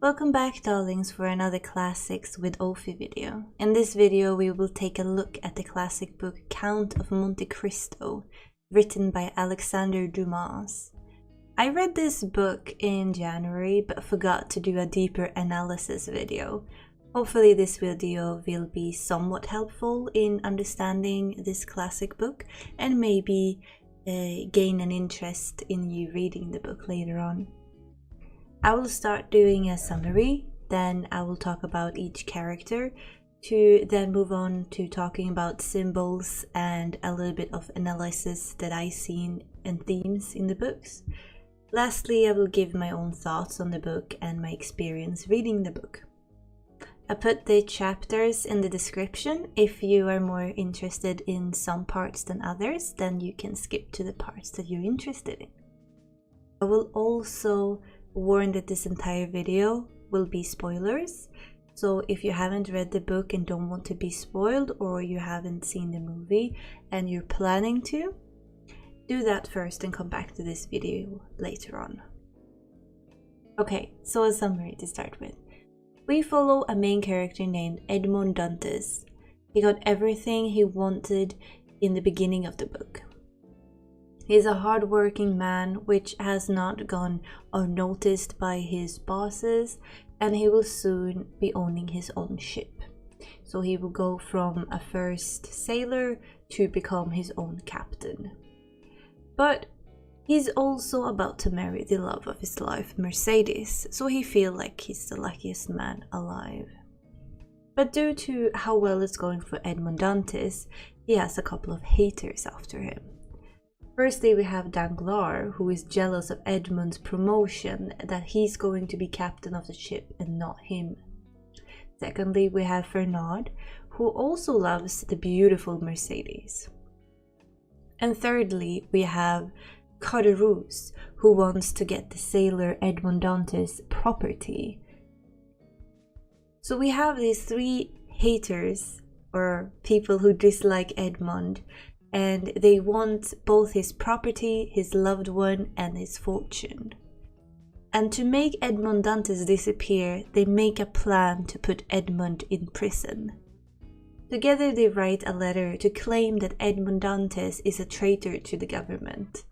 Welcome back, darlings, for another Classics with Ophi video. In this video we will take a look at the classic book Count of Monte Cristo, written by Alexandre Dumas. I read this book in January but forgot to do a deeper analysis video. Hopefully this video will be somewhat helpful in understanding this classic book and maybe gain an interest in you reading the book later on. I will start doing a summary, then I will talk about each character, to then move on to talking about symbols and a little bit of analysis that I seen and themes in the books. Lastly, I will give my own thoughts on the book and my experience reading the book. I put the chapters in the description. If you are more interested in some parts than others, then you can skip to the parts that you're interested in. I will also warn that this entire video will be spoilers, so if you haven't read the book and don't want to be spoiled, or you haven't seen the movie and you're planning to, do that first and come back to this video later on. Okay, so a summary to start with. We follow a main character named Edmond Dantes. He got everything he wanted in the beginning of the book. He's a hard-working man which has not gone unnoticed by his bosses, and he will soon be owning his own ship. So he will go from a first sailor to become his own captain. But he's also about to marry the love of his life, Mercedes, so he feels like he's the luckiest man alive. But due to how well it's going for Edmond Dantes, he has a couple of haters after him. Firstly, we have Danglars, who is jealous of Edmond's promotion, that he's going to be captain of the ship and not him. Secondly, we have Fernand, who also loves the beautiful Mercedes. And thirdly, we have Caderousse, who wants to get the sailor Edmond Dantes' property. So we have these three haters, or people who dislike Edmond, and they want both his property, his loved one, and his fortune. And to make Edmond Dantes disappear, they make a plan to put Edmond in prison. Together they write a letter to claim that Edmond Dantes is a traitor to the government.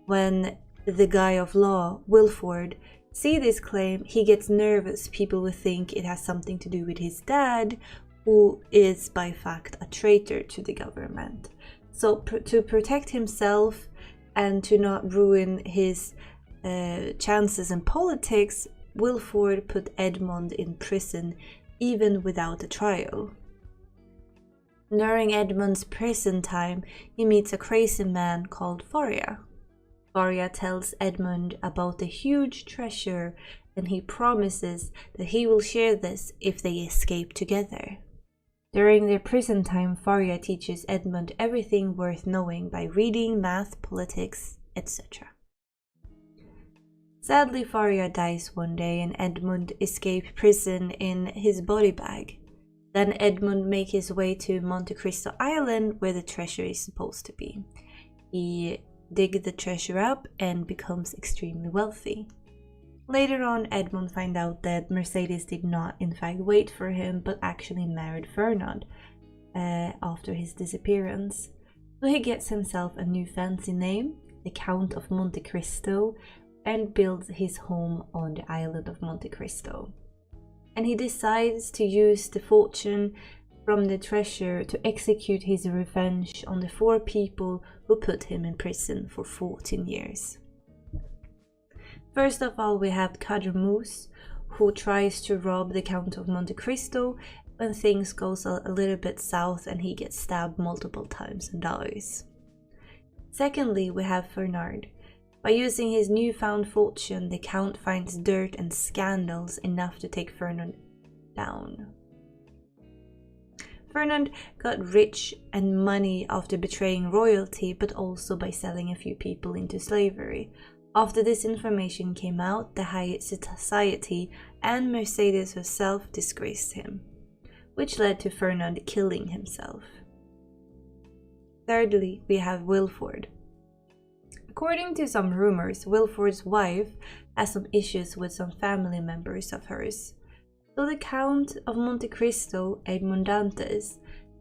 When the guy of law, Wilford, sees this claim, he gets nervous. People will think it has something to do with his dad, who is by fact a traitor to the government. So to protect himself and to not ruin his chances in politics, Wilford put Edmond in prison even without a trial. During Edmond's prison time, he meets a crazy man called Faria. Faria tells Edmond about the huge treasure, and he promises that he will share this if they escape together. During their prison time, Faria teaches Edmond everything worth knowing by reading, math, politics, etc. Sadly, Faria dies one day and Edmond escapes prison in his body bag. Then Edmond makes his way to Monte Cristo Island, where the treasure is supposed to be. He digs the treasure up and becomes extremely wealthy. Later on, Edmond finds out that Mercedes did not in fact wait for him, but actually married Fernand after his disappearance. So he gets himself a new fancy name, the Count of Monte Cristo, and builds his home on the island of Monte Cristo. And he decides to use the fortune from the treasure to execute his revenge on the 4 people who put him in prison for 14 years. First of all, we have Caderousse, who tries to rob the Count of Monte Cristo when things goes a little bit south and he gets stabbed multiple times and dies. Secondly, we have Fernand. By using his newfound fortune, the Count finds dirt and scandals enough to take Fernand down. Fernand got rich and money after betraying royalty, but also by selling a few people into slavery. After this information came out, the high society and Mercedes herself disgraced him, which led to Fernand killing himself. Thirdly, we have Wilford. According to some rumors, Wilford's wife has some issues with some family members of hers. So the Count of Monte Cristo, Edmond Dantes,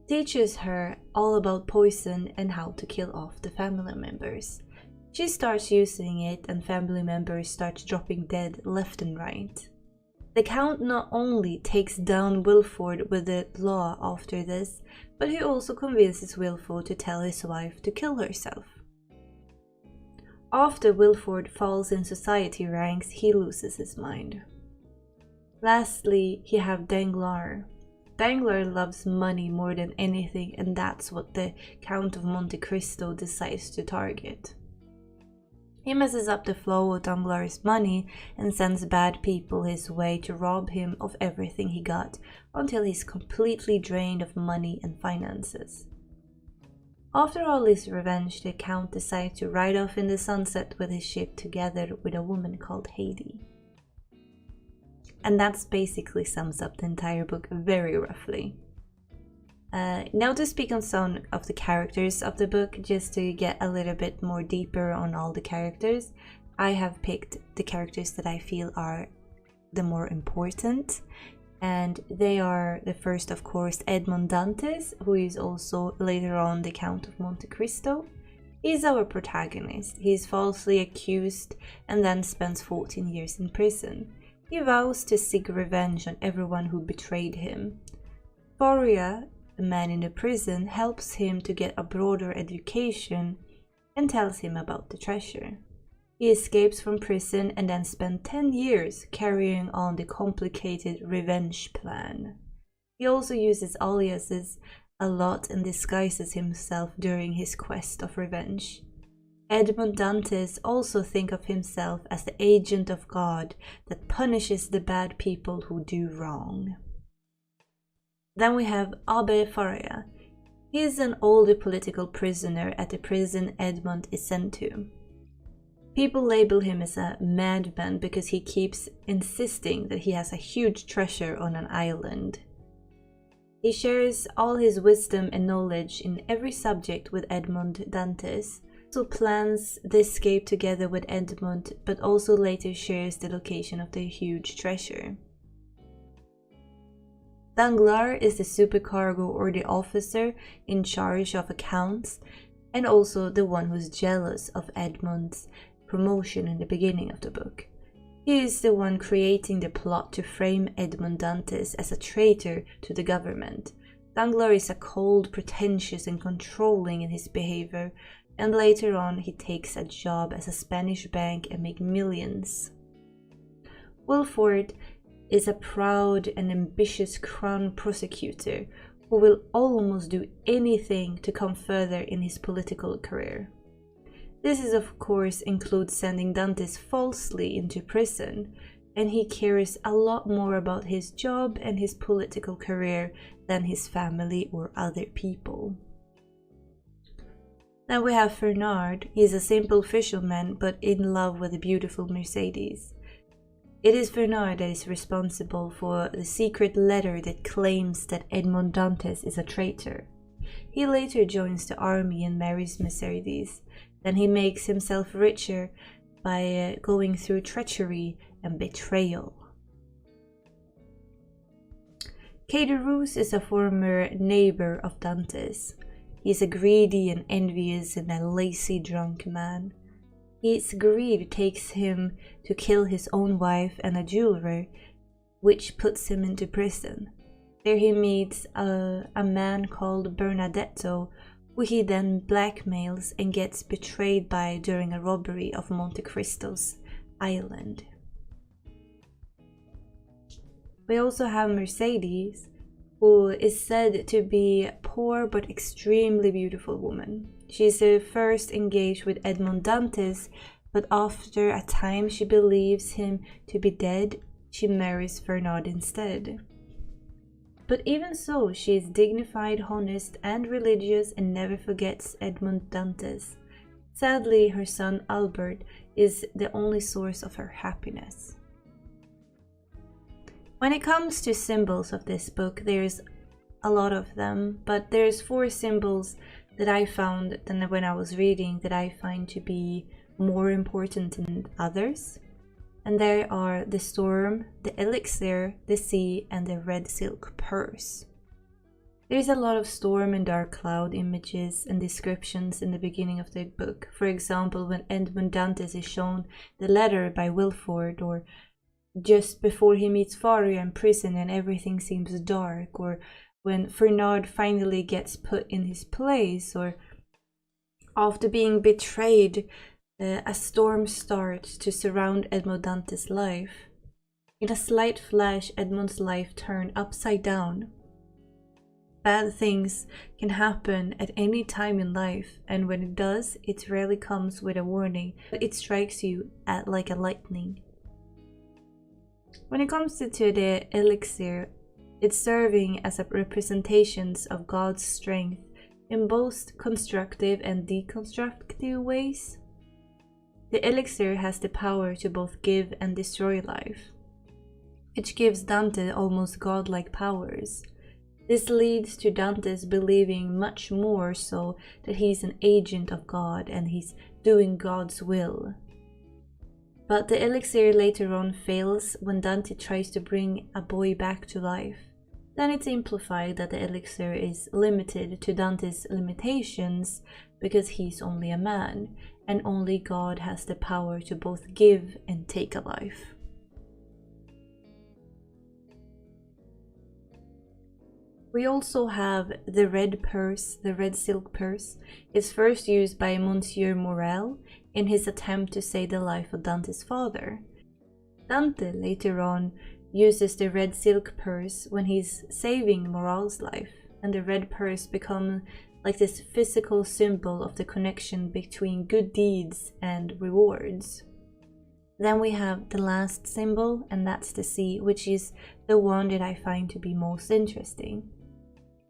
teaches her all about poison and how to kill off the family members. She starts using it and family members start dropping dead left and right. The Count not only takes down Wilford with the law after this, but he also convinces Wilford to tell his wife to kill herself. After Wilford falls in society ranks, he loses his mind. Lastly, you have Danglars. Danglars loves money more than anything, and that's what the Count of Monte Cristo decides to target. He messes up the flow of Danglars' money and sends bad people his way to rob him of everything he got until he's completely drained of money and finances. After all his revenge, the Count decides to ride off in the sunset with his ship together with a woman called Haydée. And that's basically sums up the entire book very roughly. Now to speak on some of the characters of the book, just to get a little bit more deeper on all the characters, I have picked the characters that I feel are the more important. And they are the first, of course, Edmond Dantes, who is also later on the Count of Monte Cristo. He's our protagonist. He's falsely accused and then spends 14 years in prison. He vows to seek revenge on everyone who betrayed him. Faria, the man in the prison, helps him to get a broader education and tells him about the treasure. He escapes from prison and then spends 10 years carrying on the complicated revenge plan. He also uses aliases a lot and disguises himself during his quest of revenge. Edmond Dantes also thinks of himself as the agent of God that punishes the bad people who do wrong. Then we have Abbe Faria. He is an older political prisoner at the prison Edmond is sent to. People label him as a madman because he keeps insisting that he has a huge treasure on an island. He shares all his wisdom and knowledge in every subject with Edmond Dantes, so plans the escape together with Edmond, but also later shares the location of the huge treasure. Danglars is the supercargo or the officer in charge of accounts, and also the one who's jealous of Edmond's promotion in the beginning of the book. He is the one creating the plot to frame Edmond Dantes as a traitor to the government. Danglars is a cold, pretentious and controlling in his behavior, and later on he takes a job as a Spanish bank and makes millions. Wilford is a proud and ambitious crown prosecutor who will almost do anything to come further in his political career. This is of course includes sending Dantes falsely into prison, and he cares a lot more about his job and his political career than his family or other people. Then we have Fernand. He is a simple fisherman but in love with a beautiful Mercedes. It is Fernand that is responsible for the secret letter that claims that Edmond Dantes is a traitor. He later joins the army and marries Mercedes. Then he makes himself richer by going through treachery and betrayal. Caderousse is a former neighbor of Dantes. He is a greedy and envious and a lazy drunk man. His greed takes him to kill his own wife and a jeweler, which puts him into prison. There he meets a man called Bernardetto, who he then blackmails and gets betrayed by during a robbery of Monte Cristo's island. We also have Mercedes, who is said to be a poor but extremely beautiful woman. She is first engaged with Edmond Dantes, but after a time she believes him to be dead. She marries Fernand instead. But even so, she is dignified, honest and religious and never forgets Edmond Dantes. Sadly, her son Albert is the only source of her happiness. When it comes to symbols of this book, there's a lot of them, but there's 4 symbols that I found when I was reading that I find to be more important than others. And there are the storm, the elixir, the sea, and the red silk purse. There's a lot of storm and dark cloud images and descriptions in the beginning of the book. For example, when Edmund Dantes is shown the letter by Wilford, or just before he meets Faria in prison and everything seems dark, or when Fernand finally gets put in his place, or after being betrayed, a storm starts to surround Edmond Dantes' life. In a slight flash, Edmond's life turned upside down. Bad things can happen at any time in life, and when it does, it rarely comes with a warning, but it strikes you like a lightning. When it comes to the elixir, it's serving as a representation of God's strength in both constructive and deconstructive ways. The elixir has the power to both give and destroy life, which gives Dante almost godlike powers. This leads to Dante's believing much more so that he's an agent of God and he's doing God's will. But the elixir later on fails when Dante tries to bring a boy back to life. Then it's implied that the elixir is limited to Dante's limitations because he's only a man, and only God has the power to both give and take a life. We also have the red purse, the red silk purse. It's first used by Monsieur Morel in his attempt to save the life of Dante's father. Dante later on uses the red silk purse when he's saving Morel's life, and the red purse becomes like this physical symbol of the connection between good deeds and rewards. Then we have the last symbol, and that's the sea, which is the one that I find to be most interesting.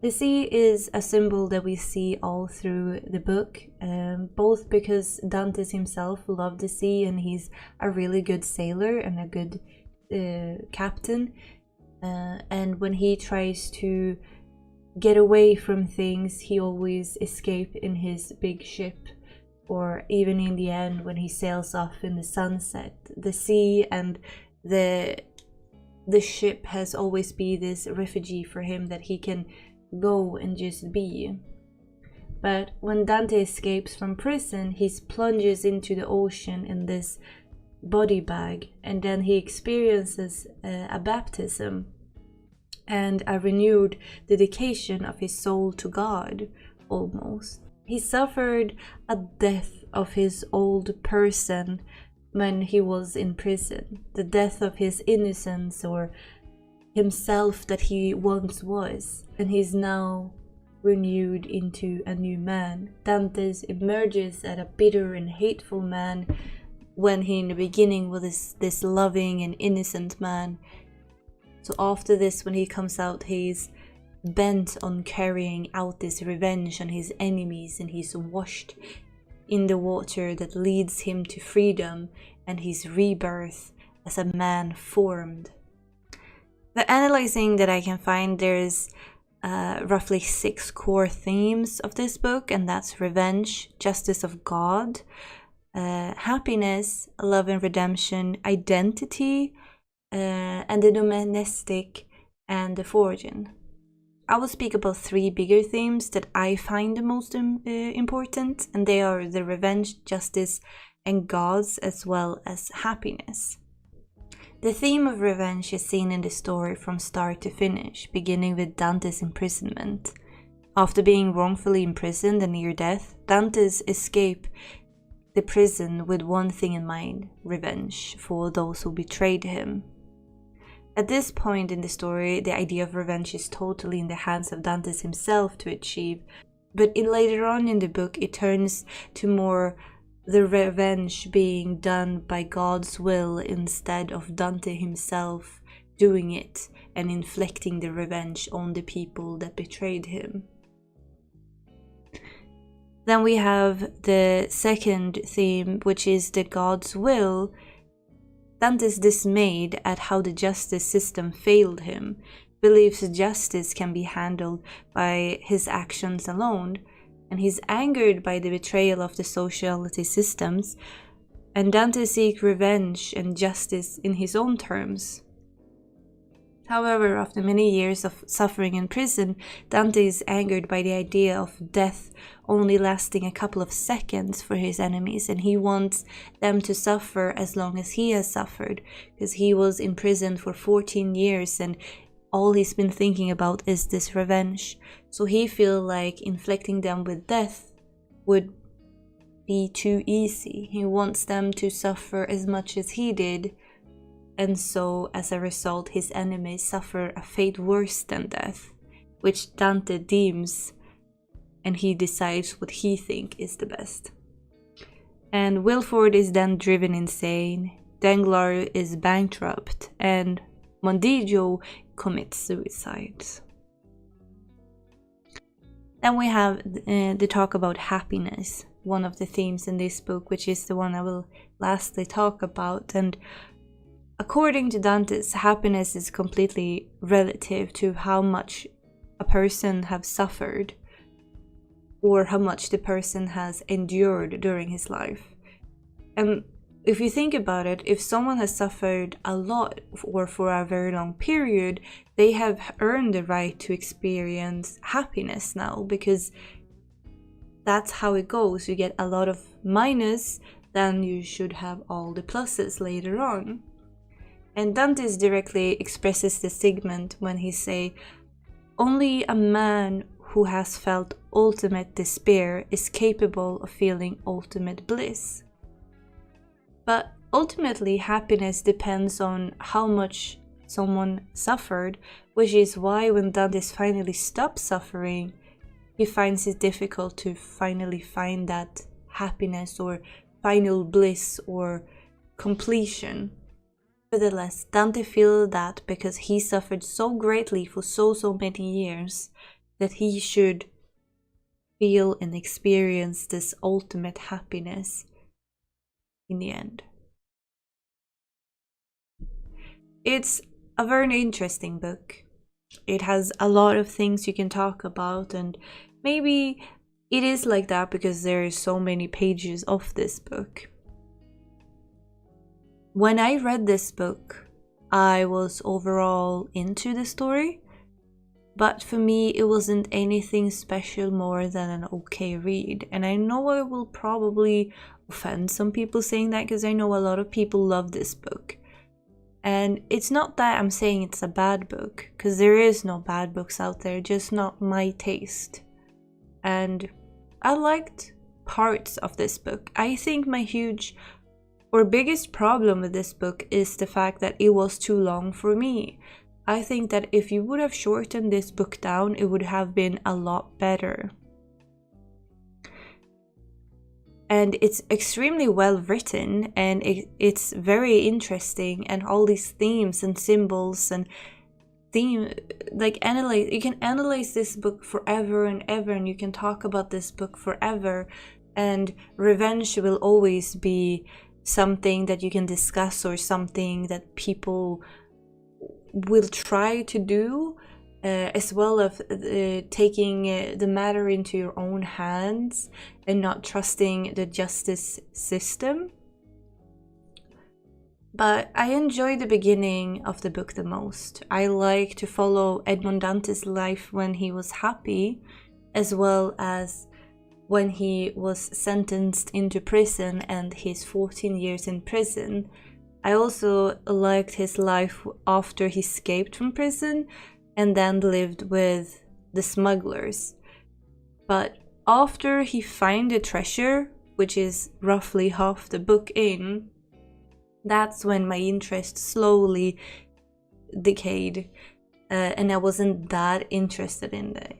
The sea is a symbol that we see all through the book, both because Dantes himself loved the sea and he's a really good sailor and a good captain, and when he tries to get away from things, he always escapes in his big ship, or even in the end when he sails off in the sunset. The sea and the ship has always been this refugee for him that he can go and just be. But when Dante escapes from prison, he plunges into the ocean in this body bag, and then he experiences a baptism and a renewed dedication of his soul to God, almost. He suffered a death of his old person when he was in prison, the death of his innocence or himself that he once was, and he's now renewed into a new man. Dante emerges as a bitter and hateful man when he in the beginning was this loving and innocent man. So after this, when he comes out, he's bent on carrying out this revenge on his enemies, and he's washed in the water that leads him to freedom and his rebirth as a man formed. The analyzing that I can find, there's roughly 6 core themes of this book, and that's revenge, justice of God, happiness, love and redemption, identity, and the domestic and the fortune. I will speak about 3 bigger themes that I find the most important, and they are the revenge, justice, and gods, as well as happiness. The theme of revenge is seen in the story from start to finish, beginning with Dante's imprisonment. After being wrongfully imprisoned and near death, Dante's escape the prison with one thing in mind: revenge for those who betrayed him. At this point in the story, the idea of revenge is totally in the hands of Dantes himself to achieve, but later on in the book it turns to more the revenge being done by God's will instead of Dante himself doing it and inflicting the revenge on the people that betrayed him. Then we have the second theme, which is the God's will. Dante's dismayed at how the justice system failed him, believes justice can be handled by his actions alone, and he's angered by the betrayal of the sociality systems, and Dante seeks revenge and justice in his own terms. However, after many years of suffering in prison, Dante is angered by the idea of death only lasting a couple of seconds for his enemies, and he wants them to suffer as long as he has suffered, because he was in prison for 14 years and all he's been thinking about is this revenge. So he feels like inflicting them with death would be too easy. He wants them to suffer as much as he did, and so as a result his enemies suffer a fate worse than death, which Dante deems, and he decides what he thinks is the best. And Wilford is then driven insane, Danglars is bankrupt, and Mondijo commits suicide. Then we have the talk about happiness, one of the themes in this book, which is the one I will lastly talk about. And according to Dante's, happiness is completely relative to how much a person has suffered or how much the person has endured during his life. And if you think about it, if someone has suffered a lot or for a very long period, they have earned the right to experience happiness now, because that's how it goes. You get a lot of minus, then you should have all the pluses later on. And Dante directly expresses this segment when he say, "Only a man who has felt ultimate despair is capable of feeling ultimate bliss." But ultimately, happiness depends on how much someone suffered, which is why when Dante finally stops suffering, he finds it difficult to finally find that happiness or final bliss or completion. Nevertheless, Dante feels that because he suffered so greatly for so many years, that he should feel and experience this ultimate happiness in the end. It's a very interesting book. It has a lot of things you can talk about, and maybe it is like that because there are so many pages of this book. When I read this book, I was overall into the story, but for me it wasn't anything special more than an okay read. And I know I will probably offend some people saying that, because I know a lot of people love this book. And it's not that I'm saying it's a bad book, because there is no bad books out there, just not my taste. And I liked parts of this book. I think my biggest problem with this book is the fact that it was too long for me. I think that if you would have shortened this book down, it would have been a lot better. And it's extremely well written, and it's very interesting, and all these themes and symbols and you can analyze this book forever and ever, and you can talk about this book forever, and revenge will always be something that you can discuss or something that people will try to do, as well as taking the matter into your own hands and not trusting the justice system. But I enjoy the beginning of the book the most. I like to follow Edmond Dante's life when he was happy, as well as when he was sentenced into prison and his 14 years in prison. I also liked his life after he escaped from prison and then lived with the smugglers. But after he found the treasure, which is roughly half the book in, that's when my interest slowly decayed, and I wasn't that interested in it.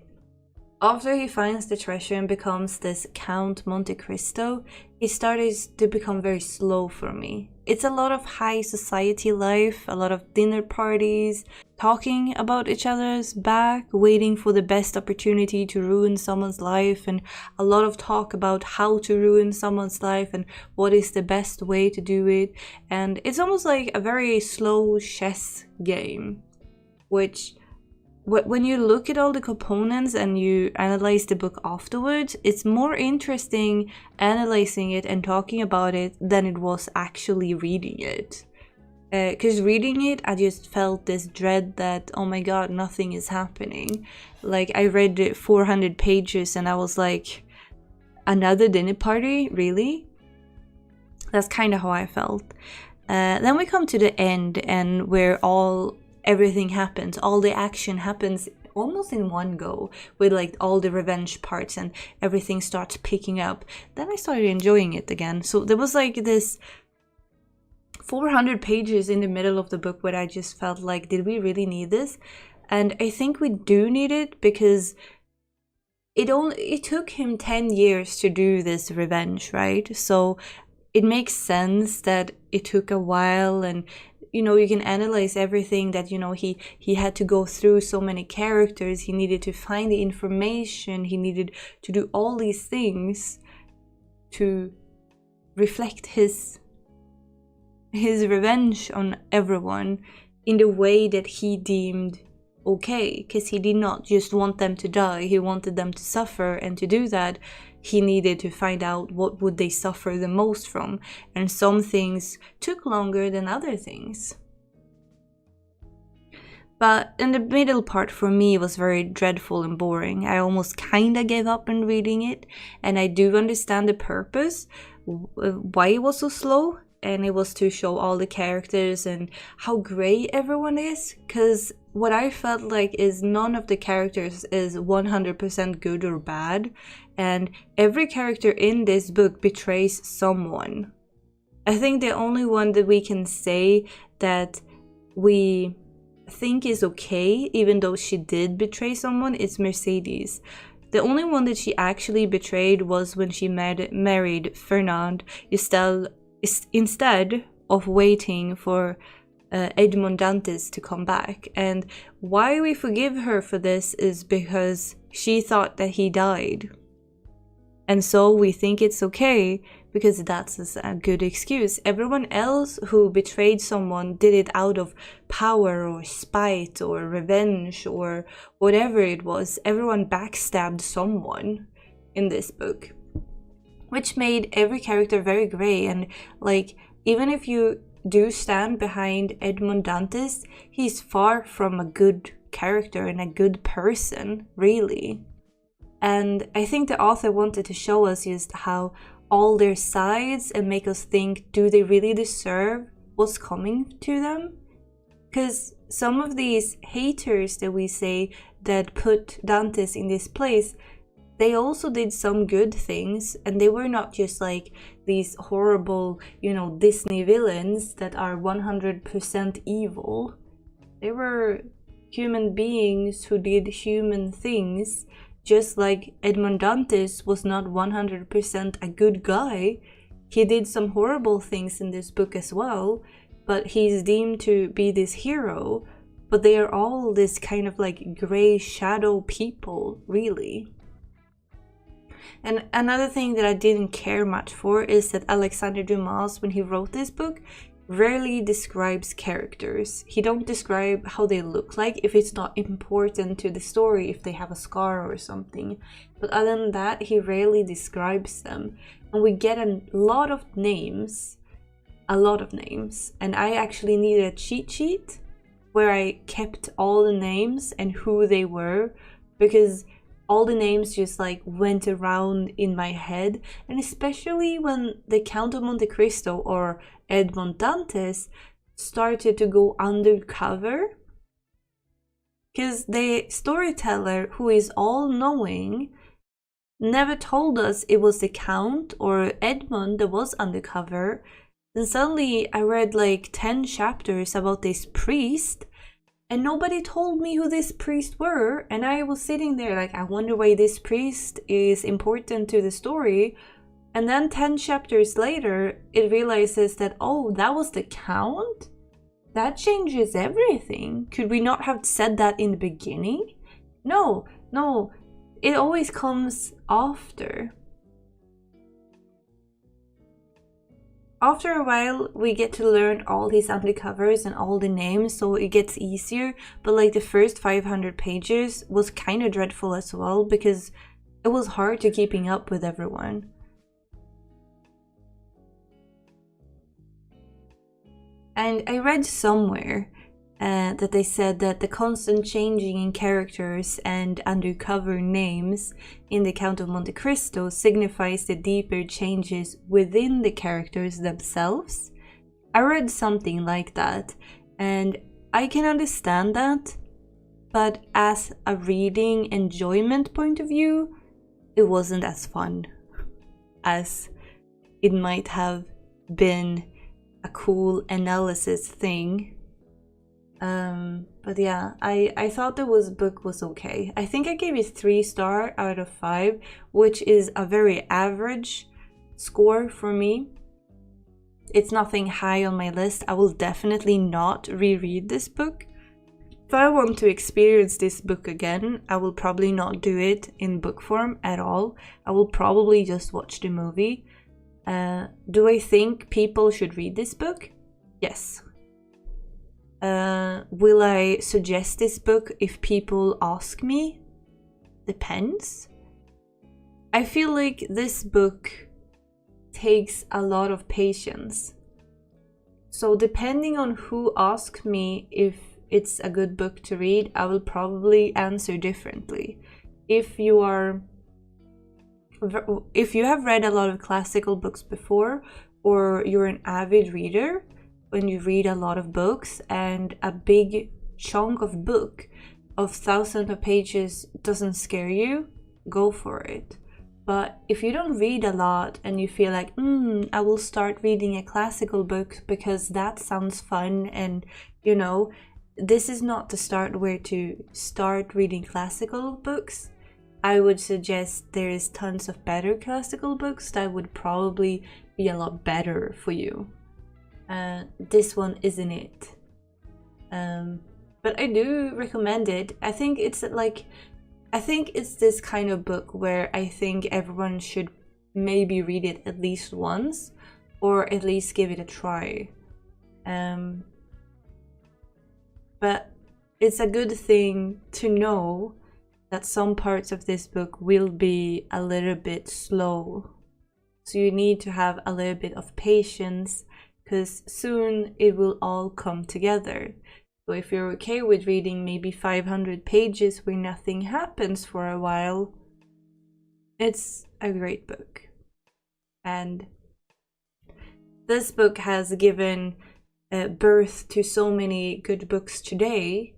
After he finds the treasure and becomes this Count Monte Cristo, it started to become very slow for me. It's a lot of high society life, a lot of dinner parties, talking about each other's back, waiting for the best opportunity to ruin someone's life, and a lot of talk about how to ruin someone's life and what is the best way to do it. And it's almost like a very slow chess game, which when you look at all the components and you analyze the book afterwards, it's more interesting analyzing it and talking about it than it was actually reading it. Because reading it, I just felt this dread that, oh my god, nothing is happening. Like, I read 400 pages and I was like, another dinner party? Really? That's kind of how I felt. Then we come to the end, and where everything happens, all the action happens almost in one go, with like all the revenge parts and everything starts picking up. Then I started enjoying it again. So there was like this 400 pages in the middle of the book where I just felt like, did we really need this? And I think we do need it, because it took him 10 years to do this revenge, right? So it makes sense that it took a while, and you know, you can analyze everything that, you know, he had to go through so many characters, he needed to find the information, he needed to do all these things to reflect his revenge on everyone in the way that he deemed okay, because he did not just want them to die, he wanted them to suffer, and to do that he needed to find out what would they suffer the most from, and some things took longer than other things. But in the middle part for me was very dreadful and boring. I almost kinda gave up in reading it, and I do understand the purpose, why it was so slow, and it was to show all the characters and how great everyone is, because what I felt like is none of the characters is 100% good or bad, and every character in this book betrays someone. I think the only one that we can say that we think is okay, even though she did betray someone, is Mercedes. The only one that she actually betrayed was when she married Fernand instead of waiting for Edmond Dantes to come back. And why we forgive her for this is because she thought that he died. And so we think it's okay because that's a good excuse. Everyone else who betrayed someone did it out of power or spite or revenge or whatever it was. Everyone backstabbed someone in this book, which made every character very grey. And like, even if you do stand behind Edmond Dantes, he's far from a good character and a good person, really. And I think the author wanted to show us just how all their sides and make us think, do they really deserve what's coming to them? Because some of these haters that we say that put Dantes in this place, they also did some good things, and they were not just like these horrible, you know, Disney villains that are 100% evil. They were human beings who did human things, just like Edmond Dantes was not 100% a good guy. He did some horrible things in this book as well, but he's deemed to be this hero. But they are all this kind of like grey shadow people, really. And another thing that I didn't care much for is that Alexandre Dumas, when he wrote this book, rarely describes characters. He don't describe how they look like if it's not important to the story, if they have a scar or something. But other than that, he rarely describes them. And we get a lot of names. And I actually needed a cheat sheet where I kept all the names and who they were, because all the names just like went around in my head. And especially when the Count of Monte Cristo or Edmond Dantes started to go undercover, because the storyteller, who is all-knowing, never told us it was the Count or Edmond that was undercover. Then suddenly I read like 10 chapters about this priest, and nobody told me who this priest were, and I was sitting there like, I wonder why this priest is important to the story. And then 10 chapters later, it realizes that, oh, that was the Count? That changes everything. Could we not have said that in the beginning? No, it always comes after. after a while we get to learn all these undercovers and all the names, so it gets easier. But like the first 500 pages was kind of dreadful as well, because it was hard to keeping up with everyone. And I read somewhere that they said that the constant changing in characters and undercover names in the Count of Monte Cristo signifies the deeper changes within the characters themselves. I read something like that, and I can understand that, but as a reading enjoyment point of view, it wasn't as fun as it might have been a cool analysis thing. But yeah, I thought the book was okay. I think I gave it 3 stars out of 5, which is a very average score for me. It's nothing high on my list. I will definitely not reread this book. If I want to experience this book again, I will probably not do it in book form at all. I will probably just watch the movie. Do I think people should read this book? Yes. Will I suggest this book if people ask me? Depends. I feel like this book takes a lot of patience. So depending on who asks me if it's a good book to read, I will probably answer differently. If you have read a lot of classical books before, or you're an avid reader, when you read a lot of books and a big chunk of book of thousands of pages doesn't scare you, go for it. But if you don't read a lot and you feel like, I will start reading a classical book because that sounds fun, and you know, this is not the start where to start reading classical books. I would suggest there is tons of better classical books that would probably be a lot better for you. This one isn't it. But I do recommend it. I think it's this kind of book where I think everyone should maybe read it at least once, or at least give it a try. But it's a good thing to know that some parts of this book will be a little bit slow. So you need to have a little bit of patience, because soon it will all come together. So if you're okay with reading maybe 500 pages where nothing happens for a while, it's a great book. And this book has given birth to so many good books today.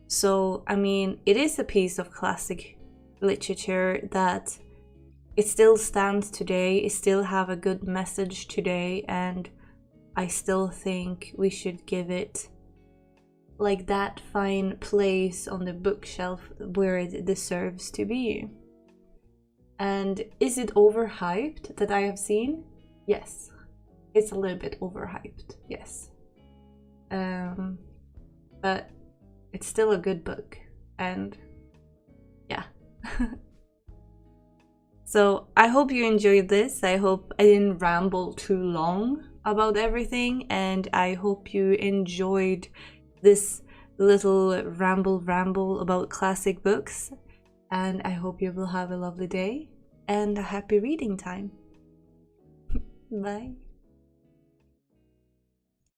So, I mean, it is a piece of classic literature that it still stands today, it still have a good message today, and I still think we should give it like that fine place on the bookshelf where it deserves to be. And is it overhyped that I have seen? Yes. It's a little bit overhyped, yes. But it's still a good book, and yeah. So I hope you enjoyed this. I hope I didn't ramble too long about everything, and I hope you enjoyed this little ramble about classic books, and I hope you will have a lovely day and a happy reading time. Bye.